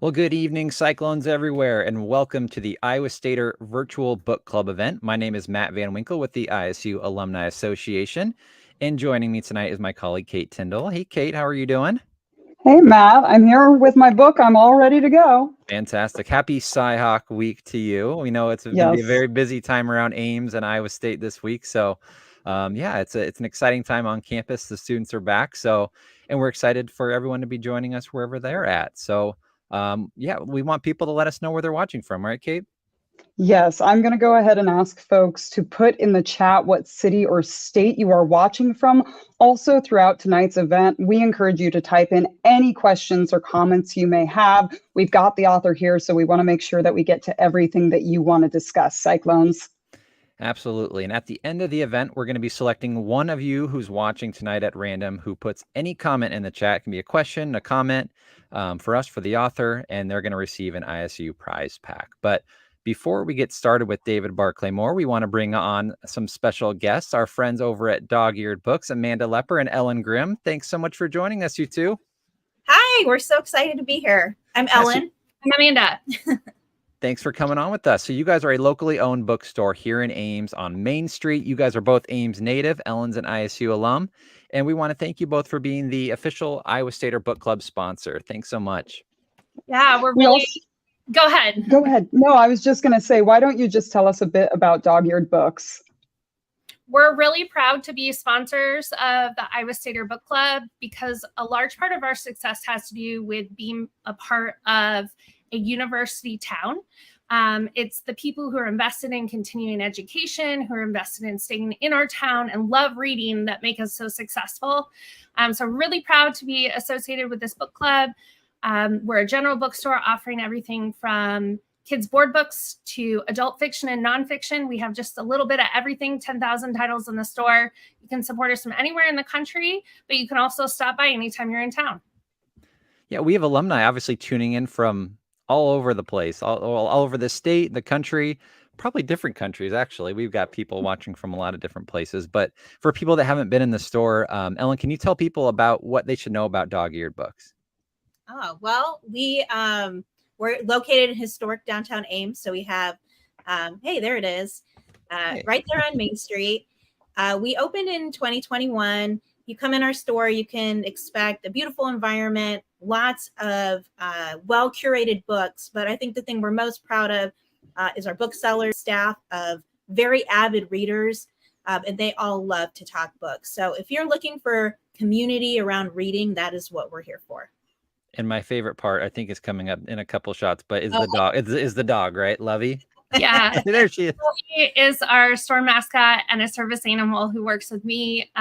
Well, good evening, Cyclones everywhere, and welcome to the Iowa Stater Virtual Book Club event. My name is Matt Van Winkle with the ISU Alumni Association, and joining me tonight is my colleague, Kate Tyndall. Hey, Kate, how are you doing? Hey, Matt, I'm here with my book. I'm all ready to go. Fantastic. Happy Sci-Hawk week to you. We know it's going to be a Yes. very busy time around Ames and Iowa State this week. So, yeah, it's an exciting time on campus. The students are back. So, and we're excited for everyone to be joining us wherever they're at. So, yeah, we want people to let us know where they're watching from, right, Kate? Yes, I'm going to go ahead and ask folks to put in the chat what city or state you are watching from. Also, throughout tonight's event, we encourage you to type in any questions or comments you may have. We've got the author here, so we want to make sure that we get to everything that you want to discuss. Cyclones. Absolutely. And at the end of the event, we're going to be selecting one of you who's watching tonight at random who puts any comment in the chat. It can be a question, a comment for us, for the author, and they're going to receive an ISU prize pack. But before we get started with David Barclay Moore, we want to bring on some special guests, our friends over at Dog-Eared Books, Amanda Lepper and Ellen Grimm. Thanks so much for joining us, you two. Hi, we're so excited to be here. I'm Ellen. I'm Amanda. Thanks for coming on with us. So you guys are a locally owned bookstore here in Ames on Main Street. You guys are both Ames native. Ellen's an ISU alum. And we want to thank you both for being the official Iowa Stater Book Club sponsor. Thanks so much. Yeah, we're really... Go ahead. Go ahead. No, I was just going to say, why don't you just tell us a bit about Dog-Eared Books? We're really proud to be sponsors of the Iowa Stater Book Club because a large part of our success has to do with being a part of a university town. It's the people who are invested in continuing education, who are invested in staying in our town and love reading that make us so successful. So really proud to be associated with this book club. We're a general bookstore offering everything from kids' board books to adult fiction and nonfiction. We have just a little bit of everything, 10,000 titles in the store. You can support us from anywhere in the country, but you can also stop by anytime you're in town. Yeah, we have alumni obviously tuning in from all over the place, all over the state, the country, probably different countries, actually. We've got people watching from a lot of different places. But for people that haven't been in the store, Ellen, can you tell people about what they should know about Dog-Eared Books? Oh, well, we're located in historic downtown Ames. So we have, hey, there it is, right there on Main Street. We opened in 2021. You come in our store, you can expect a beautiful environment, lots of well-curated books. But I think the thing we're most proud of is our bookseller staff of very avid readers, and they all love to talk books. So if you're looking for community around reading, that is what we're here for. And my favorite part, I think, is coming up in a couple shots, but is the dog. Is the dog, right? Lovey? Yeah. There she is. Lovey is our store mascot and a service animal who works with me,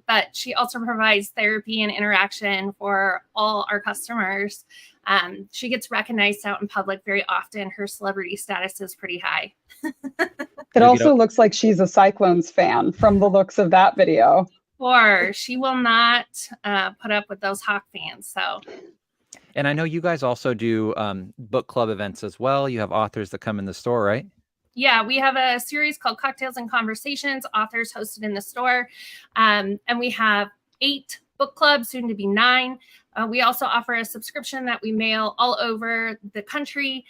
but she also provides therapy and interaction for all our customers. She gets recognized out in public very often. Her celebrity status is pretty high. It also looks like she's a Cyclones fan from the looks of that video. Or she will not put up with those Hawk fans. So. And I know you guys also do book club events as well. You have authors that come in the store, right? Yeah, we have a series called Cocktails and Conversations, authors hosted in the store. And we have 8 book clubs, soon to be 9. We also offer a subscription that we mail all over the country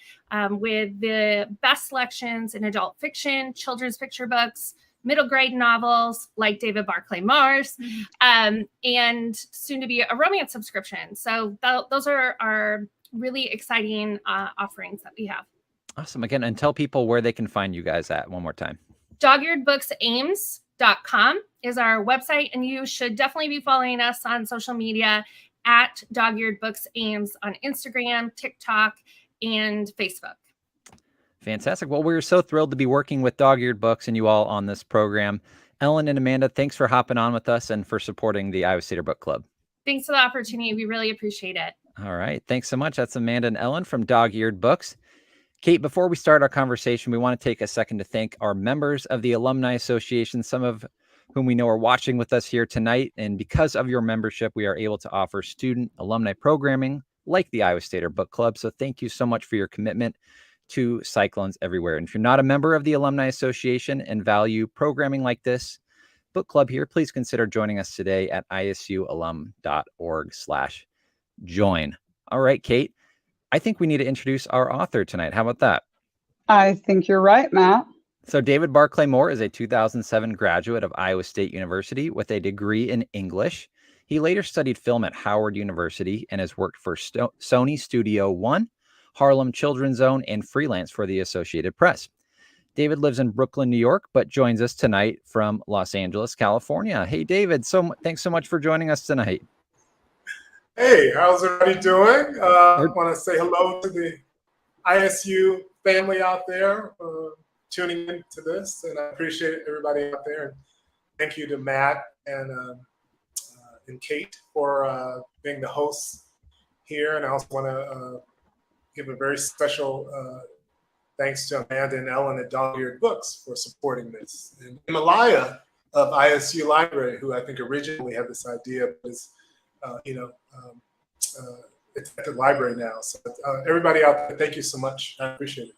with the best selections in adult fiction, children's picture books, middle grade novels like David Barclay Moore's, and soon to be a romance subscription. So those are our really exciting offerings that we have. Awesome. Again, and tell people where they can find you guys at one more time. Dogearedbooksames.com is our website, and you should definitely be following us on social media at Dog-Eared Books Ames on Instagram, TikTok, and Facebook. Fantastic. Well, we're so thrilled to be working with Dog-Eared Books and you all on this program. Ellen and Amanda, thanks for hopping on with us and for supporting the Iowa Stater Book Club. Thanks for the opportunity. We really appreciate it. All right. Thanks so much. That's Amanda and Ellen from Dog-Eared Books. Kate, before we start our conversation, we want to take a second to thank our members of the Alumni Association, some of whom we know are watching with us here tonight. And because of your membership, we are able to offer student alumni programming like the Iowa Stater Book Club. So thank you so much for your commitment to Cyclones everywhere. And if you're not a member of the Alumni Association and value programming like this book club here, please consider joining us today at isualum.org/join. All right, Kate, I think we need to introduce our author tonight. How about that? I think you're right, Matt. So David Barclay Moore is a 2007 graduate of Iowa State University with a degree in English. He later studied film at Howard University and has worked for Sony Studio One, Harlem Children's Zone, and freelance for the Associated Press. David lives in Brooklyn, New York, but joins us tonight from Los Angeles, California. Hey, David, thanks so much for joining us tonight. Hey, how's everybody doing? I want to say hello to the ISU family out there tuning into this, and I appreciate everybody out there. And thank you to Matt and Kate for being the hosts here. And I also want to give a very special thanks to Amanda and Ellen at Dog-Eared Books for supporting this. And Malaya of ISU Library, who I think originally had this idea, but is, it's at the library now. So everybody out there, thank you so much. I appreciate it.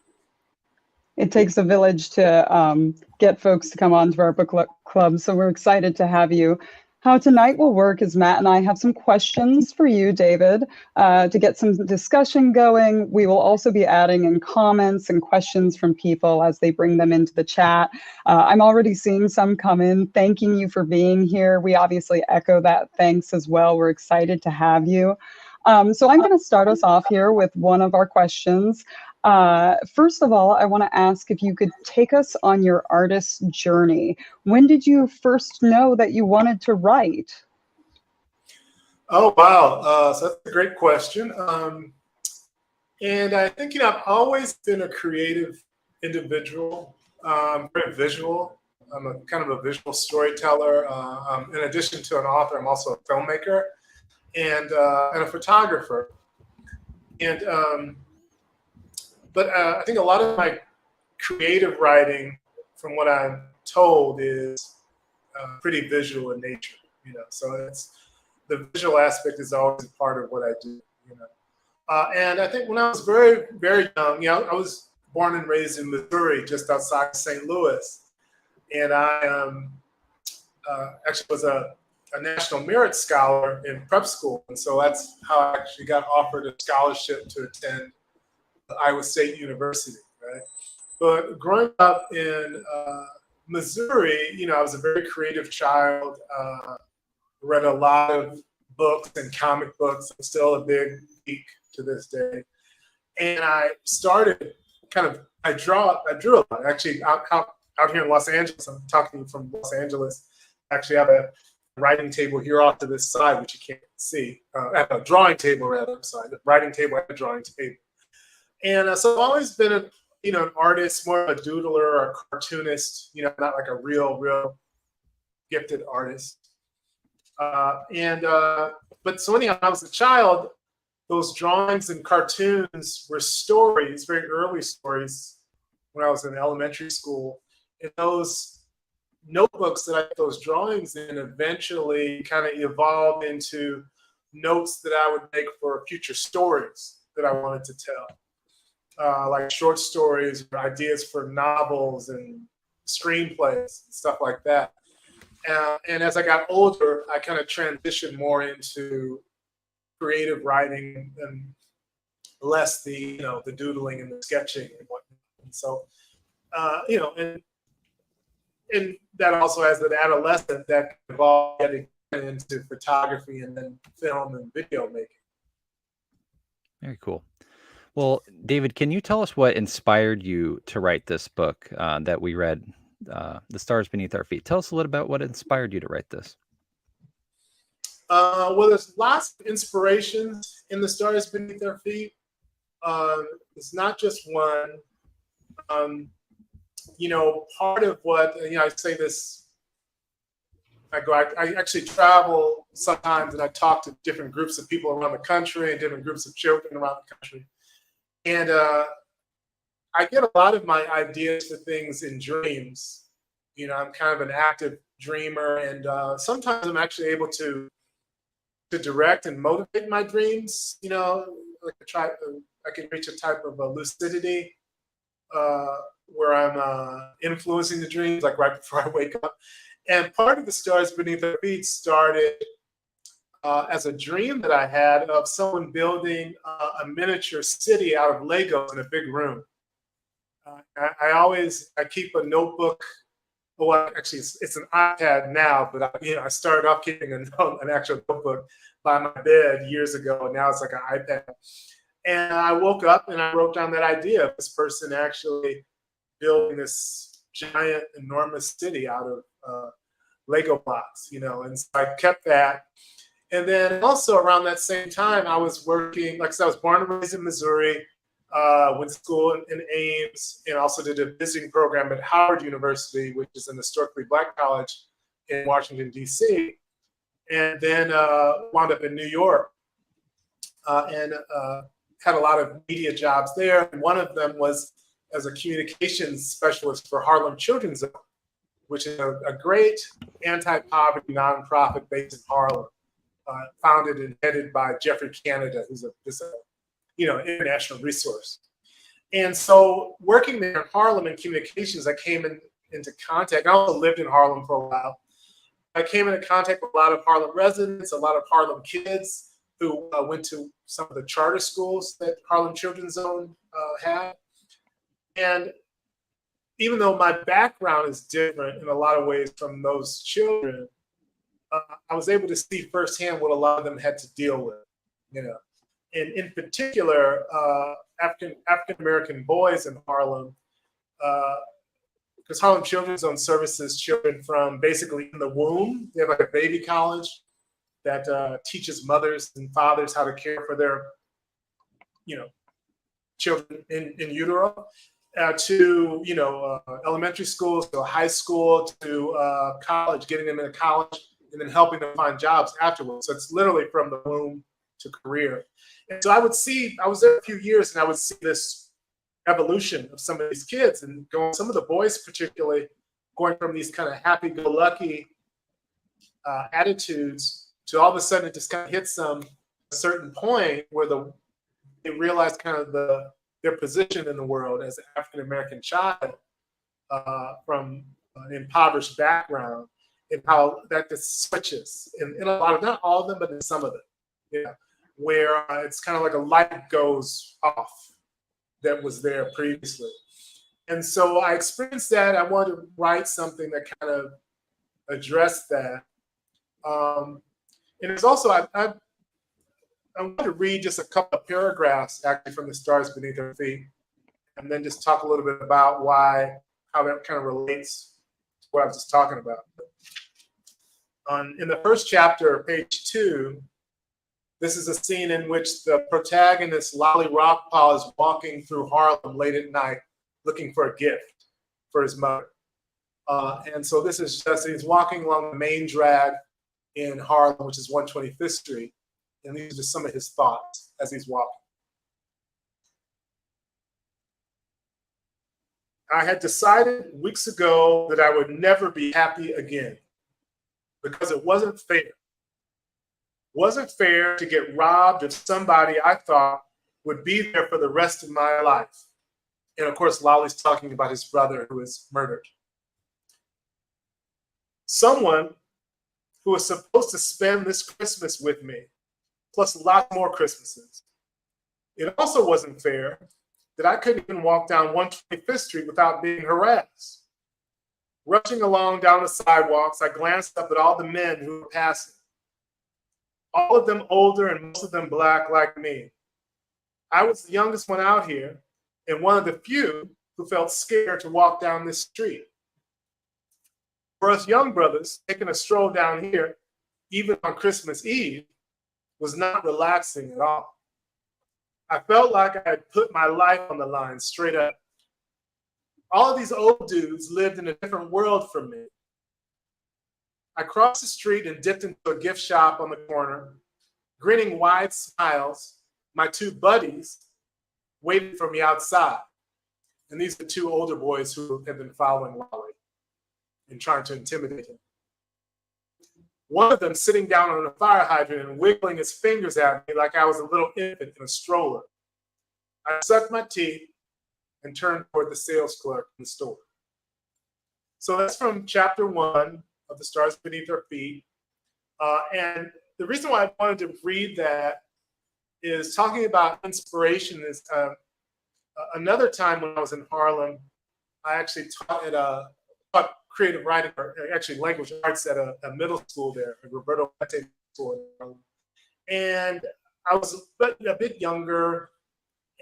It takes a village to get folks to come on to our book club, so we're excited to have you. How tonight will work is Matt and I have some questions for you, David, to get some discussion going. We will also be adding in comments and questions from people as they bring them into the chat. I'm already seeing some come in, thanking you for being here. We obviously echo that thanks as well. We're excited to have you. So I'm going to start us off here with one of our questions. First of all, I want to ask if you could take us on your artist journey. When did you first know that you wanted to write? Oh, wow. So that's a great question. And I think, I've always been a creative individual, very visual. I'm a kind of a visual storyteller. In addition to an author, I'm also a filmmaker and a photographer. And But I think a lot of my creative writing, from what I'm told, is pretty visual in nature. So it's the visual aspect is always a part of what I do. And I think when I was very, very young, I was born and raised in Missouri, just outside St. Louis, and I actually was a National Merit Scholar in prep school, and so that's how I actually got offered a scholarship to attend Iowa State University, right? But growing up in Missouri, I was a very creative child, read a lot of books and comic books. I'm still a big geek to this day. And I started I drew a lot. Actually, out here in Los Angeles, I'm talking to you from Los Angeles. I actually have a writing table here off to this side, which you can't see. I have a drawing table, rather. I'm sorry, the writing table and a drawing table. And so I've always been an artist, more of a doodler or a cartoonist, not like a real gifted artist. But so anyhow, when I was a child, those drawings and cartoons were stories, very early stories, when I was in elementary school. And those notebooks that I put those drawings in eventually kind of evolved into notes that I would make for future stories that I wanted to tell. Like short stories or ideas for novels and screenplays and stuff like that. And as I got older, I kind of transitioned more into creative writing and less the doodling and the sketching and whatnot. And so, and that also as an adolescent that evolved into photography and then film and video making. Very cool. Well, David, can you tell us what inspired you to write this book that we read, The Stars Beneath Our Feet? Tell us a little about what inspired you to write this. Well, there's lots of inspirations in The Stars Beneath Our Feet. It's not just one. Part of what, I say this, I actually travel sometimes and I talk to different groups of people around the country and different groups of children around the country. And I get a lot of my ideas for things in dreams. I'm kind of an active dreamer, and sometimes I'm actually able to direct and motivate my dreams. I can reach a type of a lucidity where I'm influencing the dreams, like right before I wake up. And part of The Stars Beneath Our Feet started as a dream that I had of someone building a miniature city out of Legos in a big room. I keep a notebook. Well, actually, it's an iPad now, but I started off keeping an actual notebook by my bed years ago, and now it's like an iPad. And I woke up and I wrote down that idea of this person actually building this giant, enormous city out of Lego blocks, and so I kept that. And then also around that same time, I was working, like I said, I was born and raised in Missouri, went to school in Ames, and also did a visiting program at Howard University, which is an historically Black college in Washington, D.C., and then wound up in New York and had a lot of media jobs there. And one of them was as a communications specialist for Harlem Children's Zone, which is a great anti-poverty nonprofit based in Harlem, founded and headed by Jeffrey Canada, who's a international resource. And so working there in Harlem in communications, I came into contact. I also lived in Harlem for a while. I came into contact with a lot of Harlem residents, a lot of Harlem kids who went to some of the charter schools that Harlem Children's Zone had. And even though my background is different in a lot of ways from those children, I was able to see firsthand what a lot of them had to deal with, And in particular, African-American boys in Harlem, because Harlem Children's Zone services children from basically in the womb. They have like a baby college that teaches mothers and fathers how to care for their, children in utero, to elementary schools, to high school, to college, getting them into college, and then helping them find jobs afterwards. So it's literally from the womb to career. And so I was there a few years, and I would see this evolution of some of these kids, and some of the boys particularly going from these kind of happy-go-lucky attitudes to all of a sudden it just kind of hits them a certain point where they realize kind of their position in the world as an African-American child from an impoverished background, and how that just switches in a lot of, not all of them, but in some of them, where it's kind of like a light goes off that was there previously. And so I experienced that. I wanted to write something that kind of addressed that. And it's also, I want to read just a couple of paragraphs actually from The Stars Beneath Our Feet, and then just talk a little bit about how that kind of relates to what I was just talking about. In the first chapter, page 2, this is a scene in which the protagonist, Lolly Rockpaw, is walking through Harlem late at night looking for a gift for his mother. And so this is just, he's walking along the main drag in Harlem, which is 125th Street. And these are just some of his thoughts as he's walking. I had decided weeks ago that I would never be happy again because it wasn't fair. Wasn't fair to get robbed of somebody I thought would be there for the rest of my life. And of course, Lolly's talking about his brother who was murdered. Someone who was supposed to spend this Christmas with me, plus lots more Christmases. It also wasn't fair that I couldn't even walk down 125th Street without being harassed. Rushing along down the sidewalks, I glanced up at all the men who were passing. All of them older and most of them Black like me. I was the youngest one out here and one of the few who felt scared to walk down this street. For us young brothers, taking a stroll down here, even on Christmas Eve, was not relaxing at all. I felt like I had put my life on the line straight up. All of these old dudes lived in a different world from me. I crossed the street and dipped into a gift shop on the corner. Grinning wide smiles, my two buddies waited for me outside. And these are two older boys who had been following Lolly and trying to intimidate him. One of them sitting down on a fire hydrant and wiggling his fingers at me like I was a little infant in a stroller. I sucked my teeth and turned toward the sales clerk in the store. So that's from chapter 1 of The Stars Beneath Our Feet. And the reason why I wanted to read that is talking about inspiration is another time when I was in Harlem, I actually taught creative writing, or actually language arts at a middle school there, a Roberto Fuente school in Harlem. And I was a bit younger,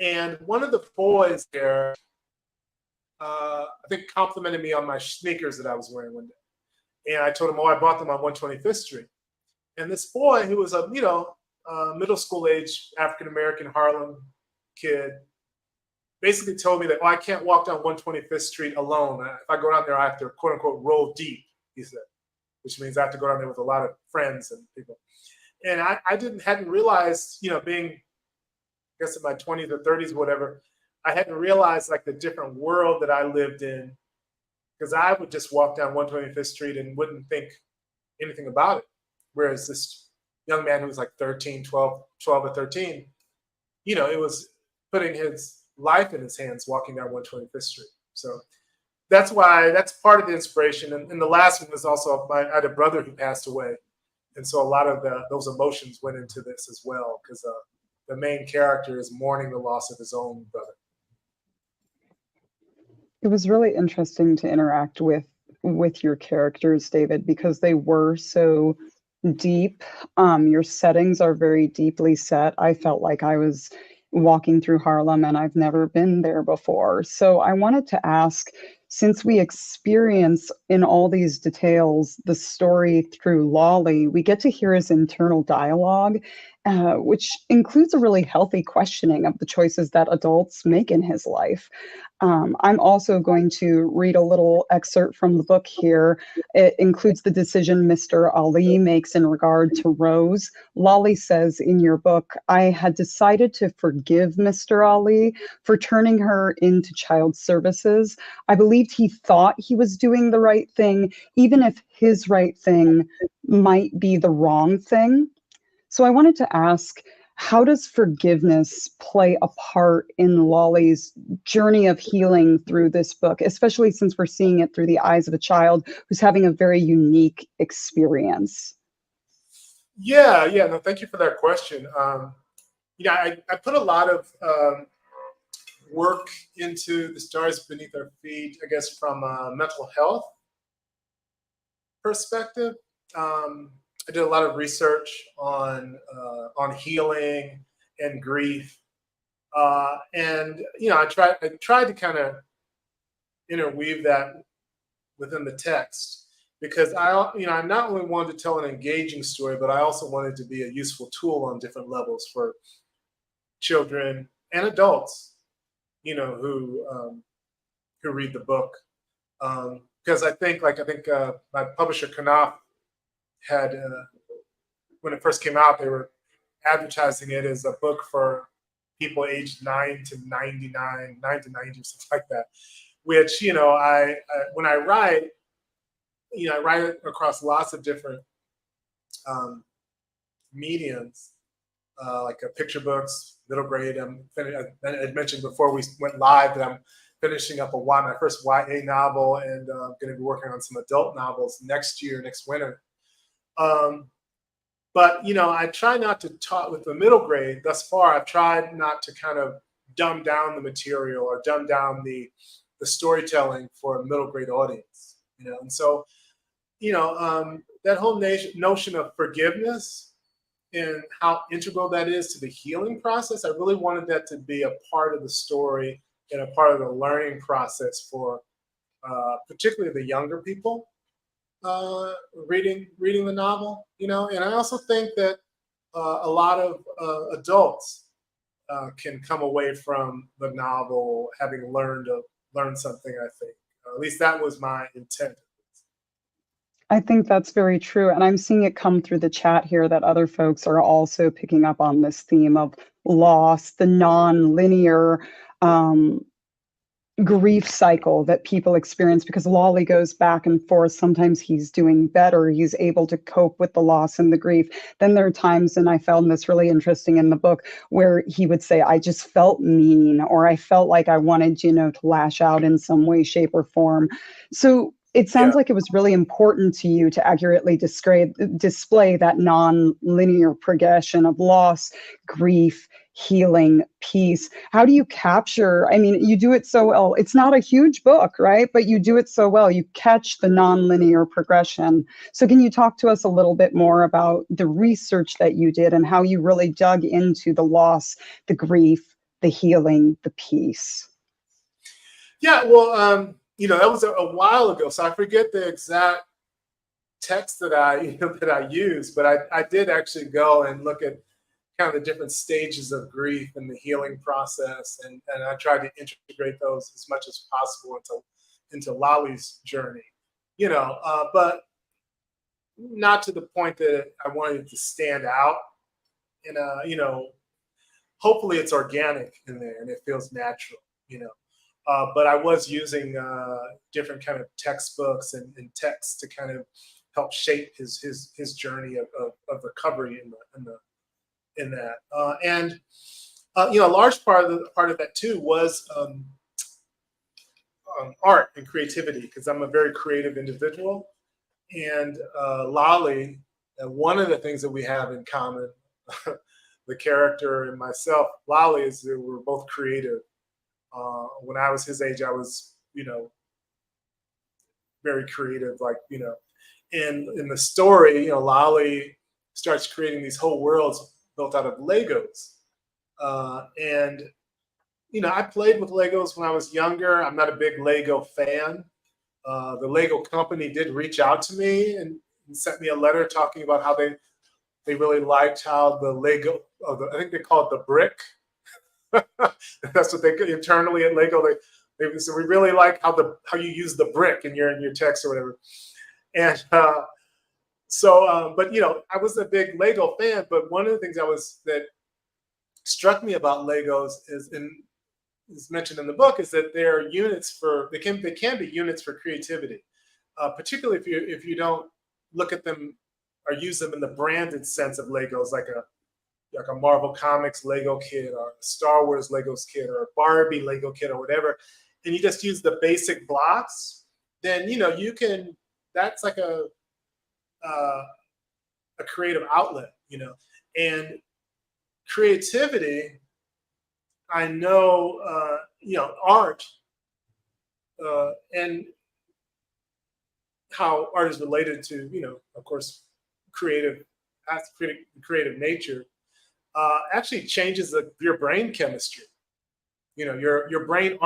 and one of the boys there, I think, complimented me on my sneakers that I was wearing one day. And I told him, oh, I bought them on 125th Street. And this boy, who was a middle school age African-American Harlem kid, basically told me that, oh, I can't walk down 125th Street alone. If I go down there, I have to, quote unquote, roll deep, he said, which means I have to go down there with a lot of friends and people. And I hadn't realized, being, I guess, in my 20s or 30s, whatever, I hadn't realized like the different world that I lived in, because I would just walk down 125th Street and wouldn't think anything about it. Whereas this young man who was like 13, 12 or 13, it was putting his life in his hands walking down 125th Street. So that's part of the inspiration. And the last one was also, I had a brother who passed away. And so a lot of those emotions went into this as well, because the main character is mourning the loss of his own brother. It was really interesting to interact with your characters, David, because they were so deep. Your settings are very deeply set. I felt like I was walking through Harlem, and I've never been there before. So I wanted to ask, since we experience in all these details the story through Lolly, we get to hear his internal dialogue, which includes a really healthy questioning of the choices that adults make in his life. I'm also going to read a little excerpt from the book here. It includes the decision Mr. Ali makes in regard to Rose. Lolly says in your book, I had decided to forgive Mr. Ali for turning her into child services. I believed he thought he was doing the right thing, even if his right thing might be the wrong thing. So I wanted to ask, how does forgiveness play a part in Lolly's journey of healing through this book, especially since we're seeing it through the eyes of a child who's having a very unique experience? Yeah, no, thank you for that question. I put a lot of work into The Stars Beneath Our Feet, I guess, from a mental health perspective. I did a lot of research on healing and grief, and I tried to kind of interweave that within the text, because I not only wanted to tell an engaging story, but I also wanted to be a useful tool on different levels for children and adults, who read the book, because I think my publisher Knopf had, when it first came out, they were advertising it as a book for people aged 9 to 99, 9 to 90, something like that. Which, I when I write, I write it across lots of different mediums, like picture books, middle grade. I mentioned before we went live that I'm finishing up my first YA novel, and I'm going to be working on some adult novels next winter. But I try not to talk with the middle grade. Thus far, I've tried not to kind of dumb down the material or dumb down the storytelling for a middle grade audience. And so, that whole notion of forgiveness and how integral that is to the healing process, I really wanted that to be a part of the story and a part of the learning process for particularly the younger people. Reading the novel, and I also think that a lot of adults can come away from the novel having learned something. I think, at least that was my intent. I think that's very true, and I'm seeing it come through the chat here that other folks are also picking up on this theme of loss, the non-linear grief cycle that people experience, because Lolly goes back and forth. Sometimes he's doing better, he's able to cope with the loss and the grief. Then there are times, and I found this really interesting in the book, where he would say, I just felt mean, or I felt like I wanted, to lash out in some way, shape, or form. So it sounds Yeah. like it was really important to you to accurately display that non-linear progression of loss, grief, healing, peace. How do you capture, I mean, you do it so well. It's not a huge book, right? But you do it so well. You catch the non-linear progression. So can you talk to us a little bit more about the research that you did and how you really dug into the loss, the grief, the healing, the peace? Yeah, well, that was a while ago, so I forget the exact text that I used, but I did actually go and look at kind of the different stages of grief and the healing process, and I tried to integrate those as much as possible into Lolly's journey, but not to the point that I wanted it to stand out. And hopefully it's organic in there and it feels natural, but I was using different kind of textbooks and texts to kind of help shape his journey of recovery in that. A large part of that too was art and creativity, because I'm a very creative individual. And Lolly, one of the things that we have in common, the character and myself, Lolly, is that we're both creative. When I was his age, I was, very creative, and in the story, Lolly starts creating these whole worlds built out of Legos. And I played with Legos when I was younger. I'm not a big Lego fan. The Lego company did reach out to me and sent me a letter talking about how they really liked how the Lego, I think they call it the brick. That's what they internally at Lego. They said, we really like how you use the brick in your text or whatever. And but I was a big Lego fan. But one of the things that struck me about Legos is mentioned in the book is that they're units they can be units for creativity, particularly if you don't look at them or use them in the branded sense of Legos, like a Marvel Comics Lego kit or a Star Wars Legos kit or a Barbie Lego kit or whatever, and you just use the basic blocks, then you can. That's like a creative outlet, and creativity. I know, art and how art is related to, of course, creative nature, actually changes your brain chemistry. Your brain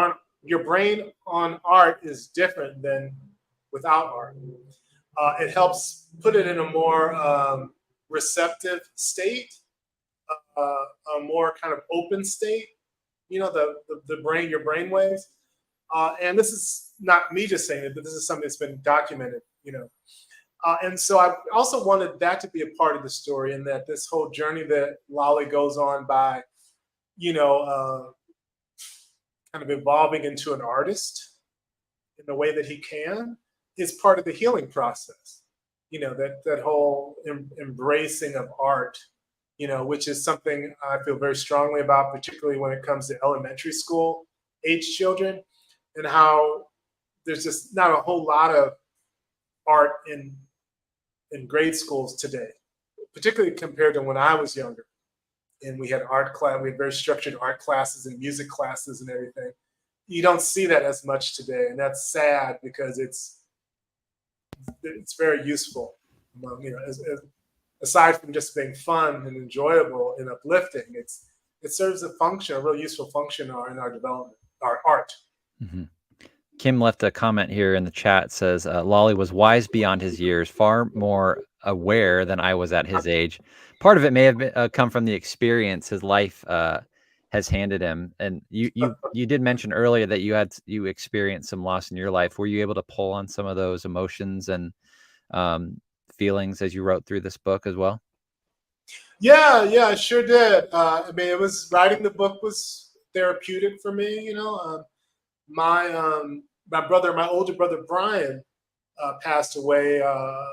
on art is different than without art. It helps put it in a more receptive state, a more kind of open state. The brain, your brain waves. And this is not me just saying it, but this is something that's been documented, and so I also wanted that to be a part of the story, and that this whole journey that Lolly goes on by, kind of evolving into an artist in the way that he can, is part of the healing process. That whole embracing of art, which is something I feel very strongly about, particularly when it comes to elementary school age children, and how there's just not a whole lot of art in grade schools today, particularly compared to when I was younger. And we had art class, we had very structured art classes and music classes and everything. You don't see that as much today, and that's sad, because it's very useful. Aside from just being fun and enjoyable and uplifting, it serves a function, a really useful function in our development, our art. Mm-hmm. Kim left a comment here in the chat, says, Lolly was wise beyond his years, far more aware than I was at his age. Part of it may have come from the experience his life has handed him. And you did mention earlier that you experienced some loss in your life. Were you able to pull on some of those emotions and feelings as you wrote through this book as well? Yeah, I sure did. Writing the book was therapeutic for me. My older brother Brian passed away a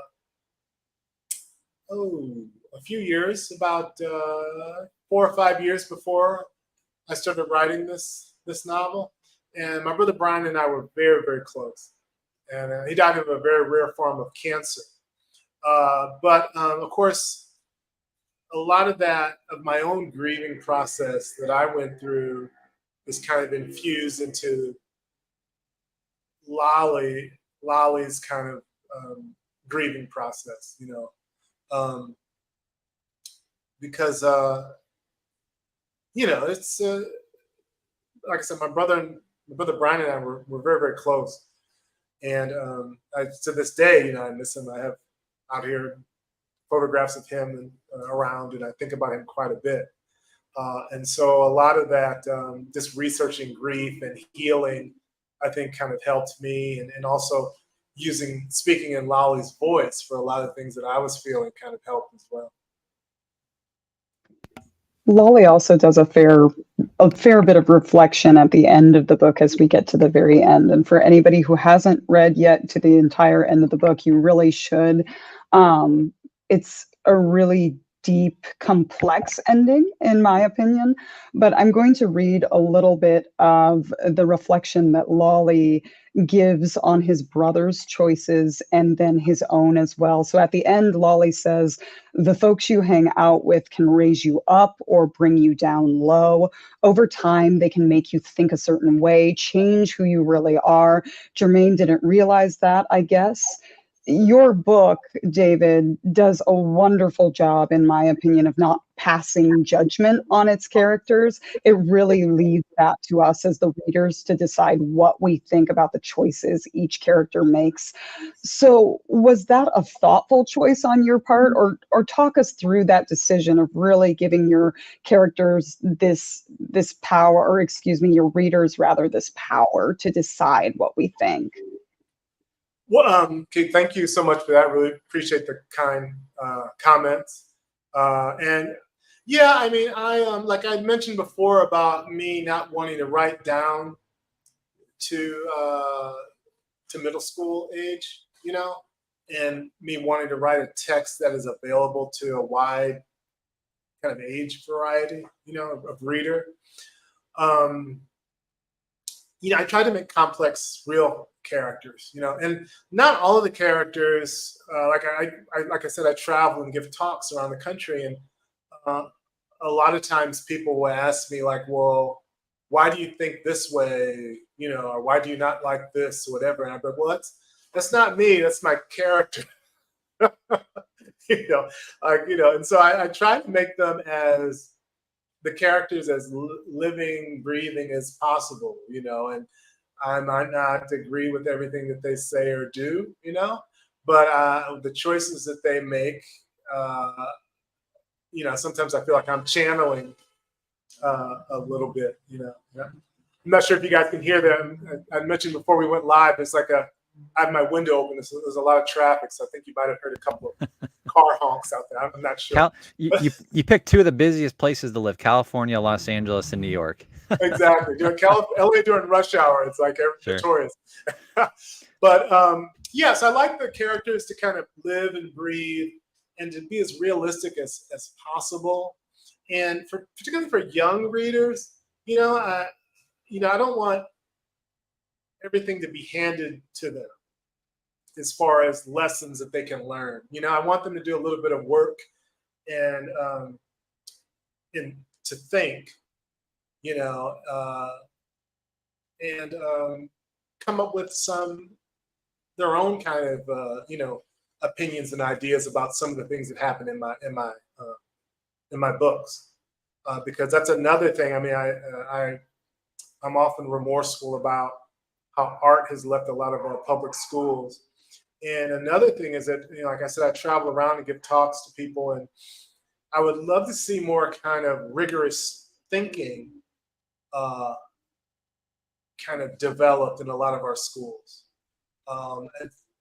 few years, about 4 or 5 years before I started writing this novel. And my brother Brian and I were very, very close. and he died of a very rare form of cancer. But of course, a lot of that, of my own grieving process that I went through, is kind of infused into Lolly's kind of grieving process, because it's like I said, my brother Brian and I were very, very close, and to this day, I miss him. I have out here photographs of him around, and I think about him quite a bit. And so a lot of that, just researching grief and healing, I think kind of helped me, and also speaking in Lolly's voice for a lot of things that I was feeling kind of helped as well. Lolly also does a fair bit of reflection at the end of the book as we get to the very end. And for anybody who hasn't read yet to the entire end of the book, you really should. It's a really deep, complex ending, in my opinion. But I'm going to read a little bit of the reflection that Lolly gives on his brother's choices and then his own as well. So at the end, Lolly says, "The folks you hang out with can raise you up or bring you down low. Over time, they can make you think a certain way, change who you really are. Jermaine didn't realize that, I guess." Your book, David, does a wonderful job, in my opinion, of not passing judgment on its characters. It really leaves that to us as the readers to decide what we think about the choices each character makes. So was that a thoughtful choice on your part, or talk us through that decision of really giving your characters this power, or excuse me, your readers rather, this power to decide what we think? Well, okay, thank you so much for that. Really appreciate the kind comments. And yeah, I mean, I like I mentioned before about me not wanting to write down to middle school age, and me wanting to write a text that is available to a wide kind of age variety, of reader. I try to make complex, real characters, and not all of the characters. Like I said, I travel and give talks around the country, and a lot of times people will ask me, like, "Well, why do you think this way?" Or "Why do you not like this?" or whatever. And I'm like, "Well, that's not me. That's my character." And so I try to make them as the characters as living, breathing as possible, and I might not agree with everything that they say or do, but the choices that they make, sometimes I feel like I'm channeling a little bit, Yeah. I'm not sure if you guys can hear that. I mentioned before we went live, it's like I have my window open, so there's a lot of traffic, so I think you might have heard a couple of car honks out there. I'm not sure. You picked two of the busiest places to live: California, Los Angeles, and New York. Exactly. LA during rush hour, it's like notorious. But yes, I like the characters to kind of live and breathe and to be as realistic as possible. And particularly for young readers, I don't want everything to be handed to them as far as lessons that they can learn. I want them to do a little bit of work and to think, and come up with their own kind of opinions and ideas about some of the things that happen in my books, because that's another thing. I mean, I'm often remorseful about how art has left a lot of our public schools. And another thing is that, like I said, I travel around and give talks to people, and I would love to see more kind of rigorous thinking kind of developed in a lot of our schools.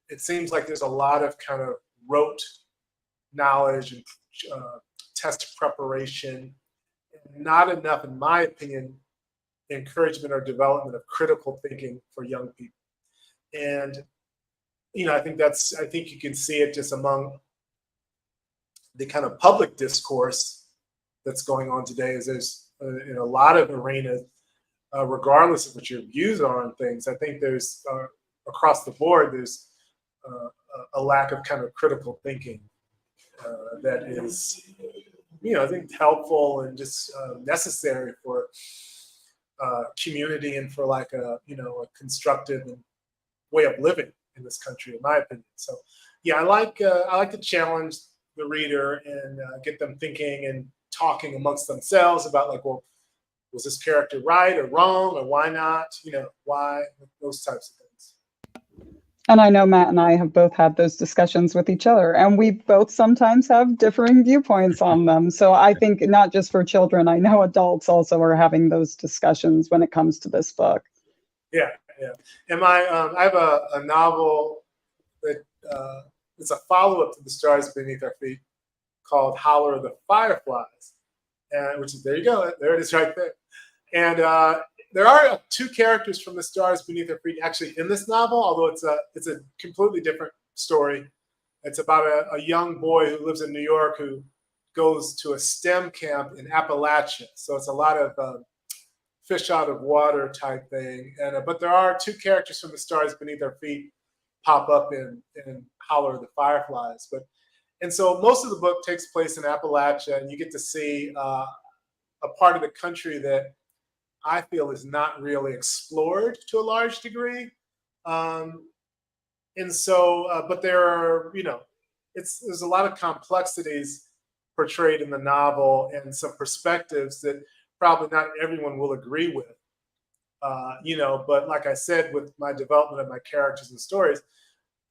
It seems like there's a lot of kind of rote knowledge and test preparation, not enough, in my opinion, encouragement or development of critical thinking for young people. And I think you can see it just among the kind of public discourse that's going on today. Is there's in a lot of arenas, regardless of what your views are on things, I think there's across the board, there's a lack of kind of critical thinking that is, I think helpful and just necessary for community and for like a constructive way of living in this country, in my opinion. So yeah, I like to challenge the reader and get them thinking and talking amongst themselves about like, well, was this character right or wrong, or why not? Why, those types of things. And I know Matt and I have both had those discussions with each other, and we both sometimes have differing viewpoints on them. So I think not just for children, I know adults also are having those discussions when it comes to this book. Yeah. And I have a novel that it's a follow-up to The Stars Beneath Our Feet called Holler of the Fireflies, and which is, there you go, there it is right there. And there are 2 characters from The Stars Beneath Our Feet actually in this novel, although it's a completely different story. It's about a young boy who lives in New York who goes to a STEM camp in Appalachia. So it's a lot of fish out of water type thing. And but there are 2 characters from The Stars Beneath Our Feet pop up in Holler of the Fireflies. And so most of the book takes place in Appalachia, and you get to see a part of the country that I feel is not really explored to a large degree. And so, but there are, there's a lot of complexities portrayed in the novel and some perspectives that probably not everyone will agree with. But like I said, with my development of my characters and stories,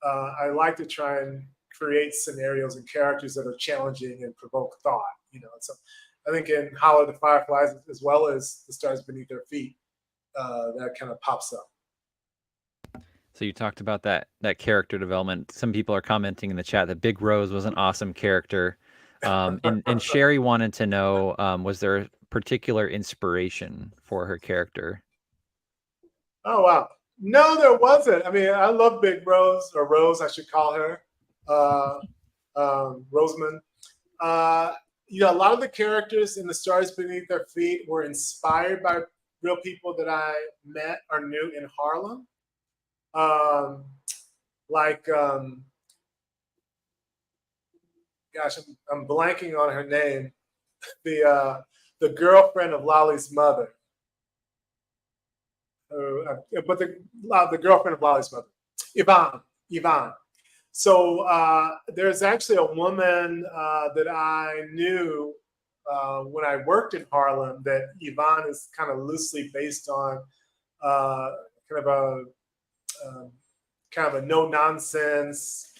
I like to try and create scenarios and characters that are challenging and provoke thought. So I think in Holler of the Fireflies, as well as The Stars Beneath Their Feet, that kind of pops up. So you talked about that character development. Some people are commenting in the chat that Big Rose was an awesome character. And Sherry wanted to know, was there a particular inspiration for her character? Oh, wow. No, there wasn't. I mean, I love Big Rose, or Rose, I should call her, Rosamund. A lot of the characters in The Stars Beneath Their Feet were inspired by real people that I met or knew in Harlem. Gosh, I'm blanking on her name. The girlfriend of Lolly's mother. But the girlfriend of Lolly's mother, Yvonne. So there's actually a woman that I knew when I worked in Harlem that Yvonne is kind of loosely based on, kind of a no-nonsense,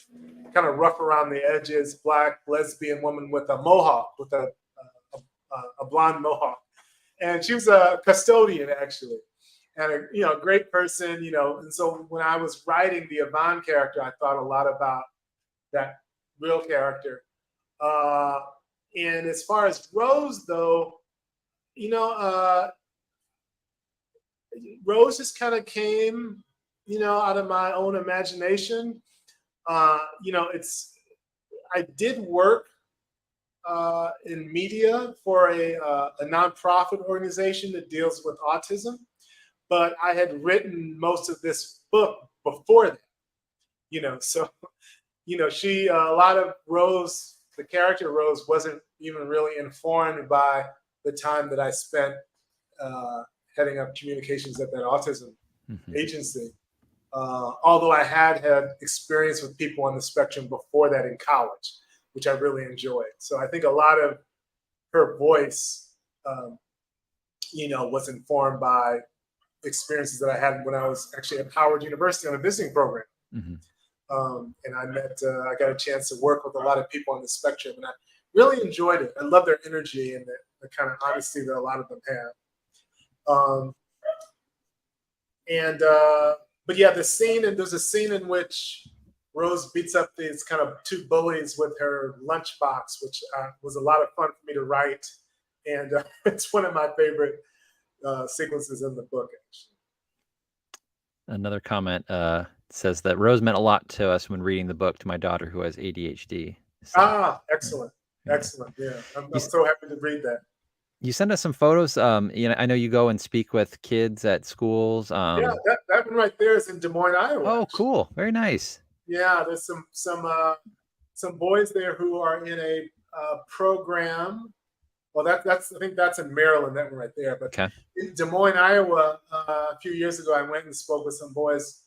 kind of rough around the edges, Black lesbian woman with a mohawk, with a blonde mohawk, and she was a custodian actually. And a great person, and so when I was writing the Yvonne character, I thought a lot about that real character. And as far as Rose, though, Rose just kind of came, out of my own imagination. I did work in media for a nonprofit organization that deals with autism. But I had written most of this book before that, so, she, a lot of Rose, the character Rose, wasn't even really informed by the time that I spent heading up communications at that autism agency. Although I had experience with people on the spectrum before that in college, which I really enjoyed. So I think a lot of her voice, was informed by experiences that I had when I was actually at Howard University on a visiting program. And I got a chance to work with a lot of people on the spectrum, and I really enjoyed it. I love their energy and the kind of honesty that a lot of them have. But yeah, there's a scene in which Rose beats up these kind of 2 bullies with her lunchbox, which was a lot of fun for me to write. And it's one of my favorite sequences in the book, actually. Another comment says that Rose meant a lot to us when reading the book to my daughter who has ADHD. So, excellent. Excellent. Yeah. I'm so happy to read that. You send us some photos. I know you go and speak with kids at schools. Yeah, that one right there is in Des Moines, Iowa. Oh, cool. Very nice. Yeah, there's some boys there who are in a program. Well, I think that's in Maryland, that one right there. But Okay. in Des Moines, Iowa, a few years ago, I went and spoke with some boys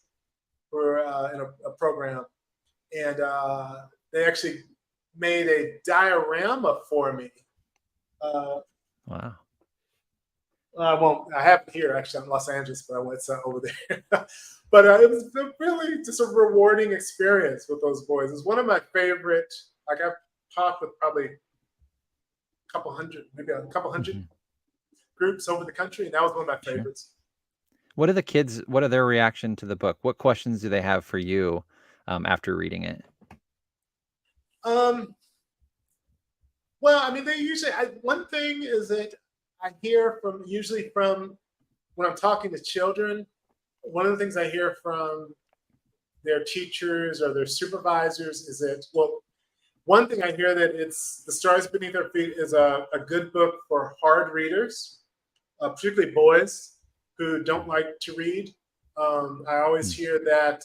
who were in a program, and they actually made a diorama for me. Wow. I have it here, actually. I'm in Los Angeles, but it's over there. But it was really just a rewarding experience with those boys. It's one of my favorite. Like, I've talked with probably a couple hundred groups over the country, and that was one of my favorites. What are their reaction to the book? What questions do they have for you after reading it? Well, I mean, they usually, one thing is that I hear usually from when I'm talking to children, one of the things I hear from their teachers or their supervisors is that, well, one thing I hear that it's The Stars Beneath Our Feet is a good book for hard readers, particularly boys who don't like to read. I always hear that,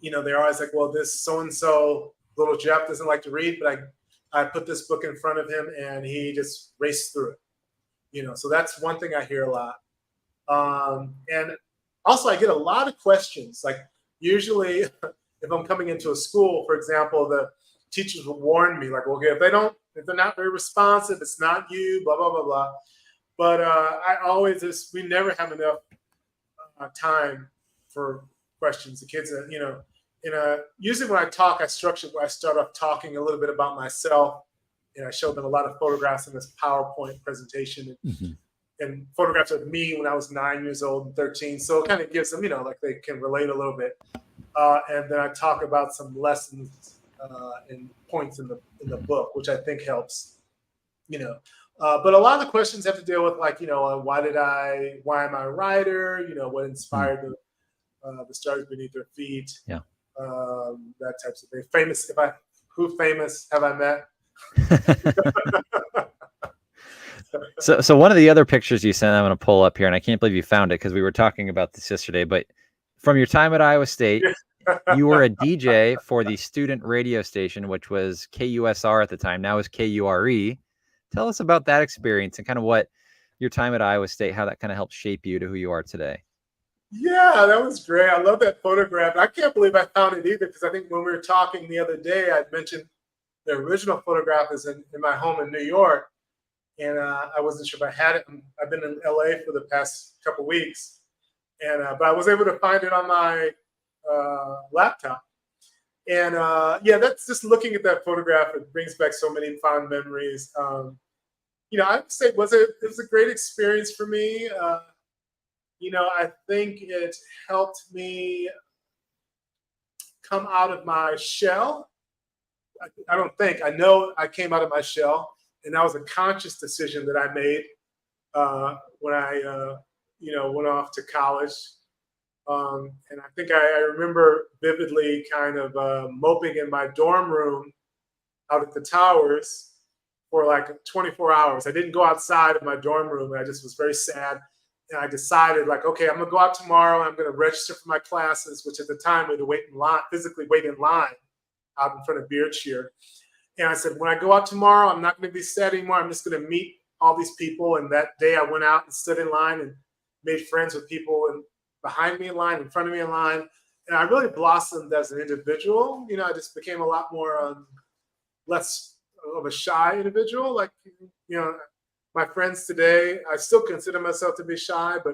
they're always like, well, this so-and-so little Jeff doesn't like to read, but I put this book in front of him and he just raced through it. So that's one thing I hear a lot. And also I get a lot of questions. Like, usually if I'm coming into a school, for example, the teachers will warn me, like, okay, if they're not very responsive, it's not you, blah, blah, blah, blah. But we never have enough time for questions. The kids, usually when I talk, I start off talking a little bit about myself, and I show them a lot of photographs in this PowerPoint presentation, and photographs of me when I was 9 years old and 13. So it kind of gives them, like they can relate a little bit. And then I talk about some lessons and points in the book, which I think helps, But a lot of the questions have to deal with, like, why am I a writer? What inspired the Stars Beneath Their Feet? Yeah. That types of thing. Who famous have I met? So one of the other pictures you sent, I'm going to pull up here, and I can't believe you found it because we were talking about this yesterday, but from your time at Iowa State, you were a DJ for the student radio station, which was KUSR at the time, now is KURE. Tell us about that experience and kind of what your time at Iowa State, how that kind of helped shape you to who you are today. Yeah, that was great. I love that photograph. I can't believe I found it either, because I think when we were talking the other day, I'd mentioned the original photograph is in my home in New York, and I wasn't sure if I had it. I've been in LA for the past couple weeks, and but I was able to find it on my laptop. And that's just looking at that photograph. It brings back so many fond memories. I would say it was a great experience for me. I think it helped me come out of my shell. I know I came out of my shell, and that was a conscious decision that I made when I went off to college. And I think I remember vividly kind of moping in my dorm room out at the towers for like 24 hours. I didn't go outside of my dorm room. I just was very sad. And I decided, like, okay, I'm going to go out tomorrow. I'm going to register for my classes, which at the time we had to physically wait in line out in front of Beard Shear. And I said, when I go out tomorrow, I'm not going to be sad anymore. I'm just going to meet all these people. And that day I went out and stood in line and made friends with people and behind me in line, in front of me in line. And I really blossomed as an individual. I just became a lot more less of a shy individual. Like, my friends today, I still consider myself to be shy, but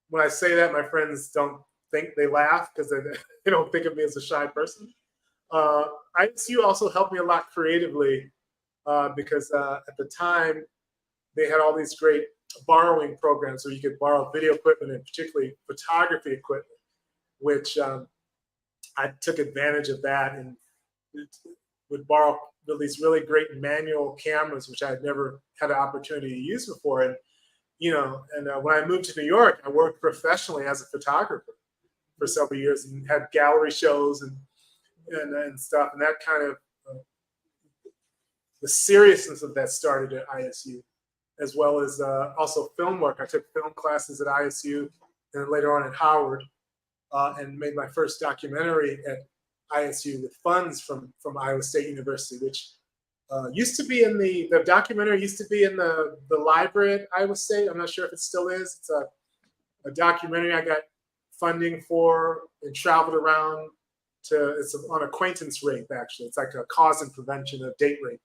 when I say that, my friends they laugh because they don't think of me as a shy person. ISU also helped me a lot creatively because at the time they had all these great borrowing programs where you could borrow video equipment and particularly photography equipment, which I took advantage of that and would borrow these really great manual cameras, which I had never had an opportunity to use before. And, when I moved to New York, I worked professionally as a photographer for several years and had gallery shows and stuff. And that kind of, the seriousness of that started at ISU, as well as also film work. I took film classes at ISU and then later on at Howard, and made my first documentary at ISU with funds from Iowa State University, which used to be in the documentary used to be in the library at Iowa State. I'm not sure if it still is. It's a documentary I got funding for and traveled around to. It's on acquaintance rape, actually. It's like a cause and prevention of date rape,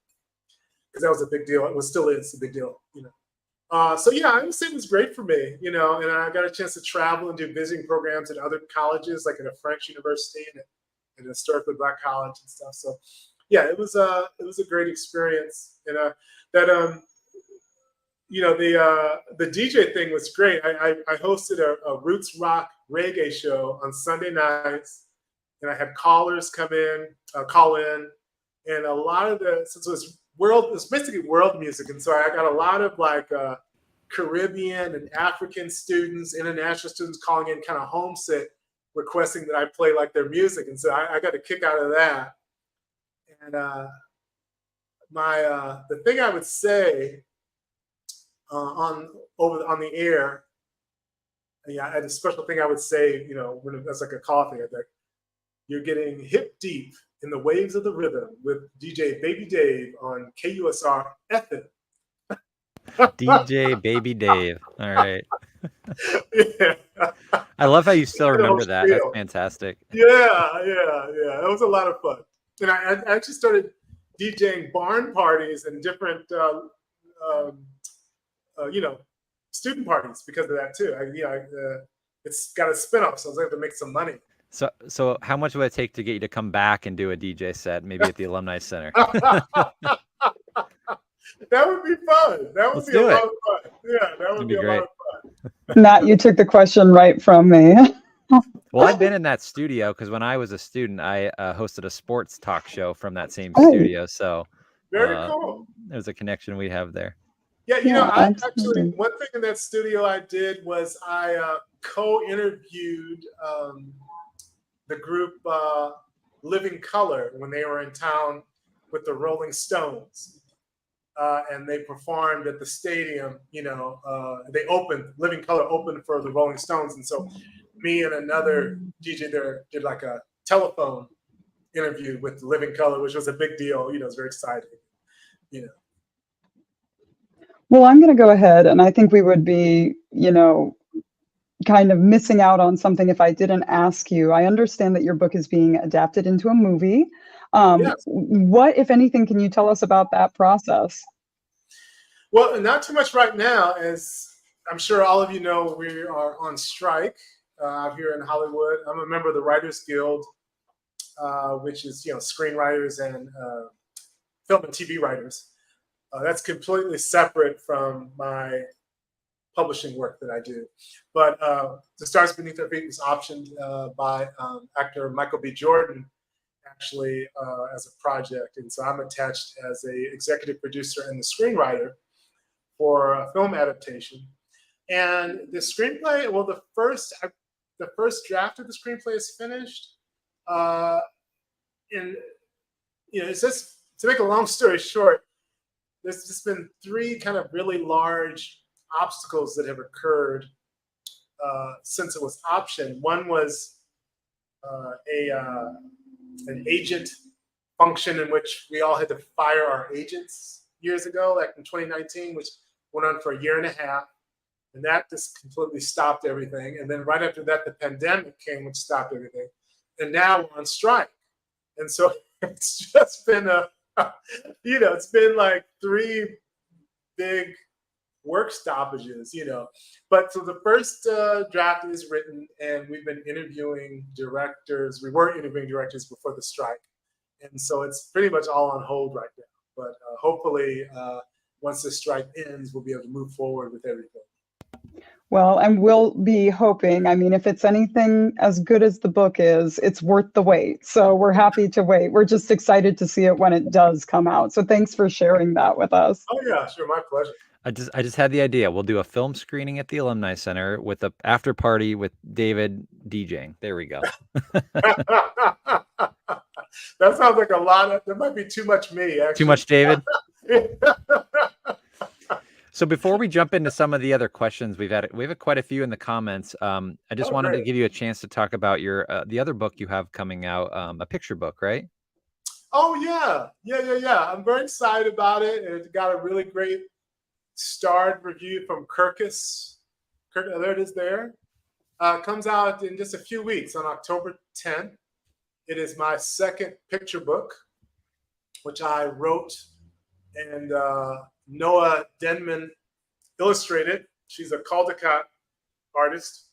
because that was a big deal. It still is a big deal, you know. So yeah, I would say it was great for me, you know, and I got a chance to travel and do visiting programs at other colleges, like at a French university and at a historically Black college and stuff. So yeah, it was a great experience, and you know, the DJ thing was great. I hosted a roots rock reggae show on Sunday nights, and I had callers call in, and a lot of since it was basically world music, and so I got a lot of like Caribbean and African students, international students calling in, kind of homesick, requesting that I play like their music, and so I got a kick out of that. And the thing I would say on the air, yeah, and a special thing I would say, you know, when that's like a call thing, I think you're getting hip deep in the waves of the rhythm with DJ Baby Dave on KUSR FM. DJ Baby Dave. All right. Yeah. I love how you still remember that. That's fantastic. Yeah. That was a lot of fun. And I actually started DJing barn parties and different, you know, student parties because of that too. It's got a spin-off, so I was able to make some money. So how much would it take to get you to come back and do a DJ set, maybe at the Alumni Center? That would be fun. That would be a lot of fun. Yeah, that would be a lot of fun. Matt, you took the question right from me. Well, I've been in that studio because when I was a student, I hosted a sports talk show from that same studio. So very cool. There's a connection we have there. Yeah, you know, I actually, one thing in that studio I did was I co-interviewed the group Living Color when they were in town with the Rolling Stones. And they performed at the stadium, you know, Living Color opened for the Rolling Stones. And so me and another DJ there did like a telephone interview with Living Color, which was a big deal. You know, it was very exciting, you know. Well, I'm going to go ahead, and I think we would be, you know, kind of missing out on something if I didn't ask you. I understand that your book is being adapted into a movie. Yes. What, if anything, can you tell us about that process? Well, not too much right now, as I'm sure all of you know, we are on strike out here in Hollywood. I'm a member of the Writers Guild, which is, you know, screenwriters and film and TV writers. That's completely separate from my publishing work that I do. But The Stars Beneath Our Feet was optioned by actor Michael B. Jordan, actually, as a project. And so I'm attached as a executive producer and the screenwriter for a film adaptation. And the screenplay, well, the first draft of the screenplay is finished. And, you know, it's just, to make a long story short, there's just been three kind of really large obstacles that have occurred since it was optioned. One was an agent function in which we all had to fire our agents years ago, like in 2019, which went on for a year and a half. And that just completely stopped everything. And then right after that, the pandemic came, which stopped everything. And now we're on strike. And so it's just been you know, it's been like three big work stoppages, you know. But so the first draft is written, and we've been interviewing directors. We were interviewing directors before the strike. And so it's pretty much all on hold right now. But hopefully, once the strike ends, we'll be able to move forward with everything. Well, and we'll be hoping, I mean, if it's anything as good as the book is, it's worth the wait. So we're happy to wait. We're just excited to see it when it does come out. So thanks for sharing that with us. Oh yeah, sure, my pleasure. I just had the idea. We'll do a film screening at the Alumni Center with a after party with David DJing. There we go. That sounds like a lot of, that might be too much me, actually. Too much David? So before we jump into some of the other questions we have quite a few in the comments. I just wanted to give you a chance to talk about your the other book you have coming out, a picture book, right? Oh yeah. I'm very excited about it. It got a really great starred review from Kirkus. There it is. There comes out in just a few weeks on October 10th. It is my second picture book, which I wrote, and Noah Denman illustrated. She's a Caldecott artist.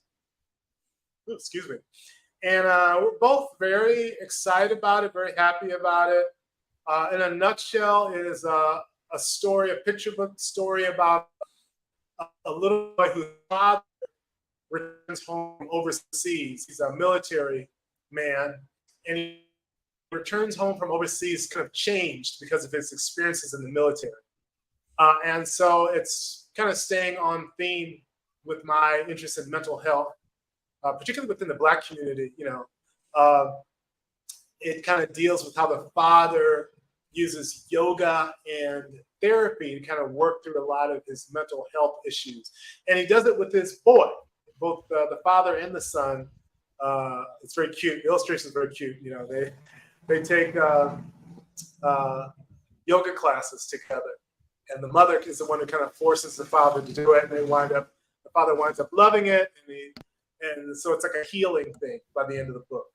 Ooh, excuse me. And we're both very excited about it, very happy about it. In a nutshell, it is a story, a picture book story about a little boy whose father returns home overseas. He's a military man, and he returns home from overseas kind of changed because of his experiences in the military. And so it's kind of staying on theme with my interest in mental health, particularly within the Black community. It kind of deals with how the father uses yoga and therapy to kind of work through a lot of his mental health issues. And he does it with his boy, both the father and the son. It's very cute. The illustration is very cute. They take yoga classes together, and the mother is the one who kind of forces the father to do it, and the father winds up loving it, and so it's like a healing thing by the end of the book.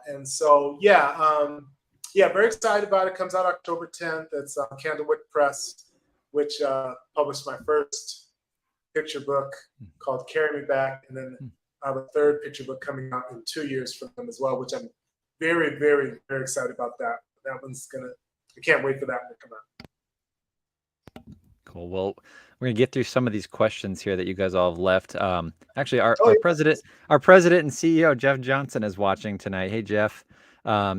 And so very excited about it. Comes out October 10th. It's Candlewick Press, which published my first picture book called Carry Me Back, and then I have a third picture book coming out in 2 years from them as well, which I'm very, very, very excited about that. I can't wait for that to come out. Cool. Well, we're gonna get through some of these questions here that you guys all have left. Actually, our president and CEO Jeff Johnson is watching tonight. Hey, Jeff.